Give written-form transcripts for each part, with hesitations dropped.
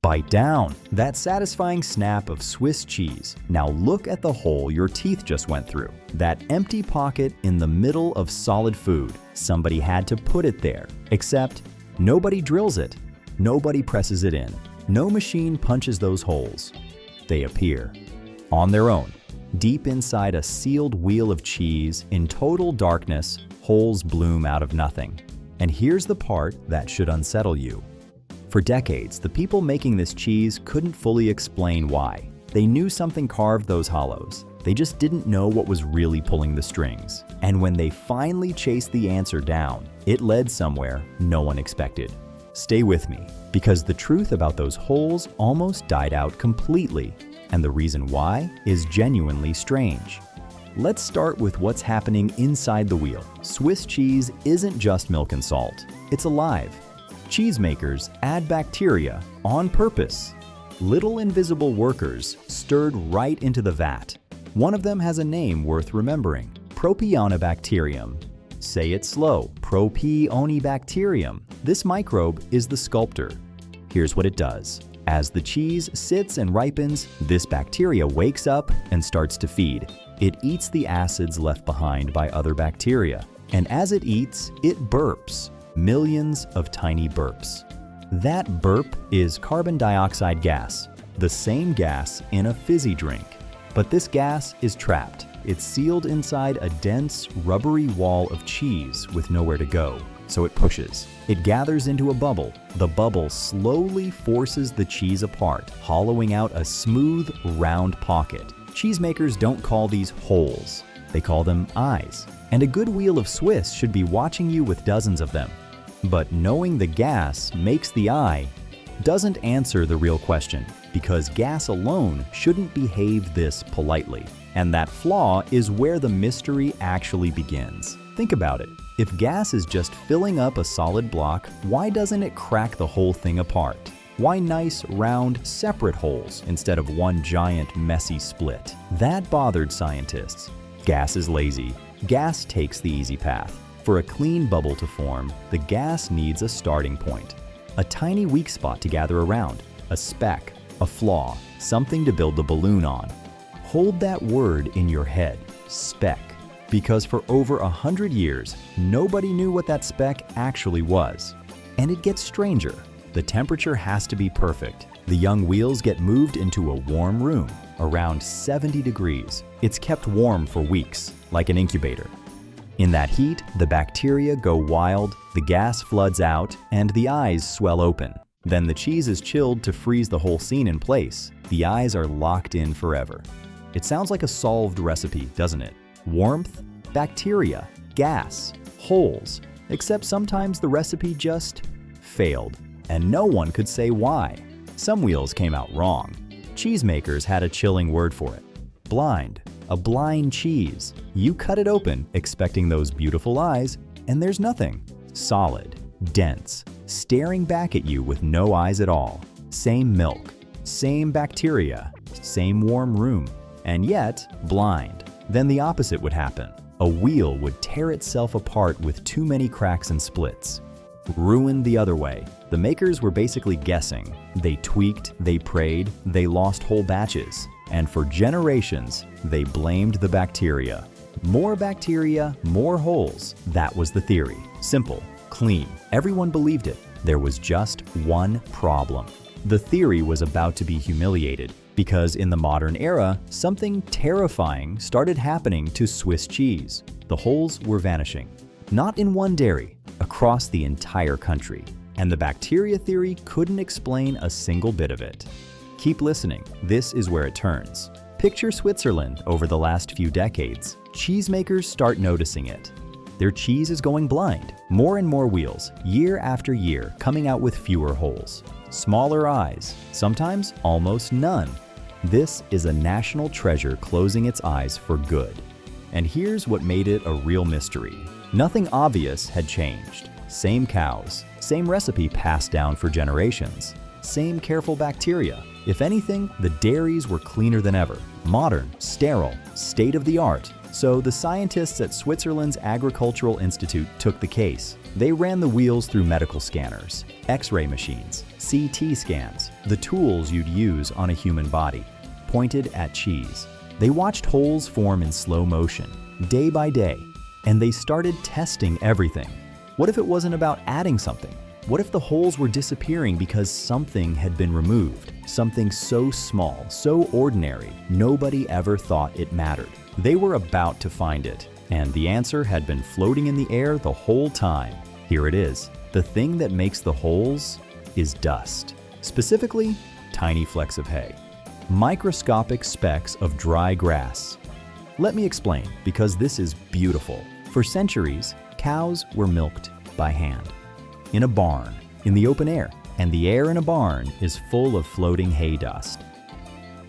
Bite down. That satisfying snap of Swiss cheese. Now look at the hole your teeth just went through. That empty pocket in the middle of solid food. Somebody had to put it there. Except nobody drills it. Nobody presses it in. No machine punches those holes. They appear on their own. Deep inside a sealed wheel of cheese, in total darkness, holes bloom out of nothing. And here's the part that should unsettle you. For decades, the people making this cheese couldn't fully explain why. They knew something carved those hollows. They just didn't know what was really pulling the strings. And when they finally chased the answer down, it led somewhere no one expected. Stay with me, because the truth about those holes almost died out completely. And the reason why is genuinely strange. Let's start with what's happening inside the wheel. Swiss cheese isn't just milk and salt. It's alive. Cheesemakers add bacteria on purpose. Little invisible workers stirred right into the vat. One of them has a name worth remembering: Propionibacterium. Say it slow: Propionibacterium. This microbe is the sculptor. Here's what it does. As the cheese sits and ripens, this bacteria wakes up and starts to feed. It eats the acids left behind by other bacteria. And as it eats, it burps. Millions of tiny burps. That burp is carbon dioxide gas, the same gas in a fizzy drink. But this gas is trapped. It's sealed inside a dense, rubbery wall of cheese with nowhere to go. So it pushes. It gathers into a bubble. The bubble slowly forces the cheese apart, hollowing out a smooth, round pocket. Cheesemakers don't call these holes. They call them eyes. And a good wheel of Swiss should be watching you with dozens of them. But knowing the gas makes the eye doesn't answer the real question, because gas alone shouldn't behave this politely. And that flaw is where the mystery actually begins. Think about it. If gas is just filling up a solid block, why doesn't it crack the whole thing apart? Why nice, round, separate holes instead of one giant, messy split? That bothered scientists. Gas is lazy. Gas takes the easy path. For a clean bubble to form, the gas needs a starting point. A tiny weak spot to gather around. A speck, a flaw, something to build the balloon on. Hold that word in your head, speck. Because for over 100 years, nobody knew what that speck actually was. And it gets stranger. The temperature has to be perfect. The young wheels get moved into a warm room, around 70 degrees. It's kept warm for weeks, like an incubator. In that heat, the bacteria go wild, the gas floods out, and the eyes swell open. Then the cheese is chilled to freeze the whole scene in place. The eyes are locked in forever. It sounds like a solved recipe, doesn't it? Warmth, bacteria, gas, holes. Except sometimes the recipe just failed. And no one could say why. Some wheels came out wrong. Cheesemakers had a chilling word for it. Blind. A blind cheese. You cut it open, expecting those beautiful eyes, and there's nothing. Solid, dense, staring back at you with no eyes at all. Same milk, same bacteria, same warm room, and yet blind. Then the opposite would happen. A wheel would tear itself apart with too many cracks and splits. Ruined the other way. The makers were basically guessing. They tweaked, they prayed, they lost whole batches. And for generations, they blamed the bacteria. More bacteria, more holes. That was the theory. Simple, clean. Everyone believed it. There was just one problem. The theory was about to be humiliated, because in the modern era, something terrifying started happening to Swiss cheese. The holes were vanishing. Not in one dairy, across the entire country. And the bacteria theory couldn't explain a single bit of it. Keep listening, this is where it turns. Picture Switzerland over the last few decades. Cheesemakers start noticing it. Their cheese is going blind. More and more wheels, year after year, coming out with fewer holes. Smaller eyes, sometimes almost none. This is a national treasure closing its eyes for good. And here's what made it a real mystery. Nothing obvious had changed. Same cows, same recipe passed down for generations, same careful bacteria. If anything, the dairies were cleaner than ever. Modern, sterile, state-of-the-art. So the scientists at Switzerland's Agricultural Institute took the case. They ran the wheels through medical scanners, X-ray machines, CT scans, the tools you'd use on a human body, pointed at cheese. They watched holes form in slow motion, day by day, and they started testing everything. What if it wasn't about adding something? What if the holes were disappearing because something had been removed? Something so small, so ordinary, nobody ever thought it mattered. They were about to find it, and the answer had been floating in the air the whole time. Here it is. The thing that makes the holes is dust. Specifically, tiny flecks of hay. Microscopic specks of dry grass. Let me explain, because this is beautiful. For centuries, cows were milked by hand. In a barn, in the open air, and the air in a barn is full of floating hay dust.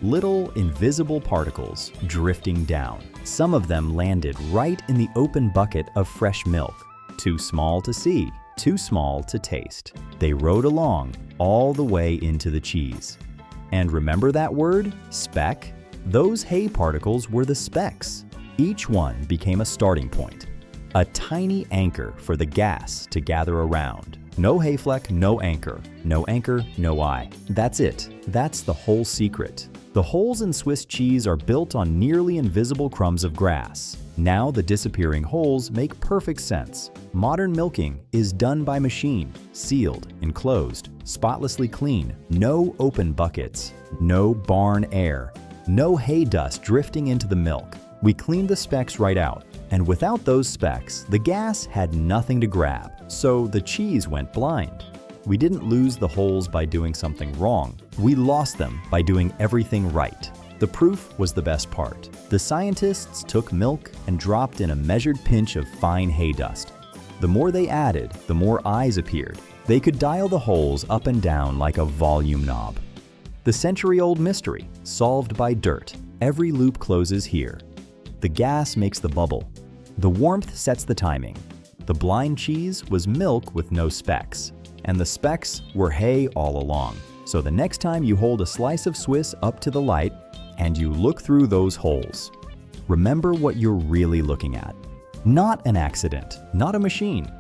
Little invisible particles drifting down. Some of them landed right in the open bucket of fresh milk. Too small to see, too small to taste. They rode along all the way into the cheese. And remember that word, speck? Those hay particles were the specks. Each one became a starting point. A tiny anchor for the gas to gather around. No hay fleck, no anchor. No anchor, no eye. That's it. That's the whole secret. The holes in Swiss cheese are built on nearly invisible crumbs of grass. Now the disappearing holes make perfect sense. Modern milking is done by machine, sealed, enclosed, spotlessly clean, no open buckets, no barn air, no hay dust drifting into the milk. We cleaned the specks right out. And without those specks, the gas had nothing to grab, so the cheese went blind. We didn't lose the holes by doing something wrong. We lost them by doing everything right. The proof was the best part. The scientists took milk and dropped in a measured pinch of fine hay dust. The more they added, the more eyes appeared. They could dial the holes up and down like a volume knob. The century-old mystery, solved by dirt. Every loop closes here. The gas makes the bubble. The warmth sets the timing. The blind cheese was milk with no specks, and the specks were hay all along. So the next time you hold a slice of Swiss up to the light and you look through those holes, remember what you're really looking at. Not an accident, not a machine.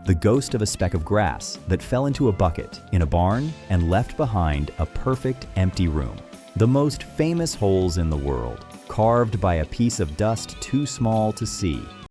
The ghost of a speck of grass that fell into a bucket in a barn and left behind a perfect empty room. The most famous holes in the world, carved by a piece of dust too small to see.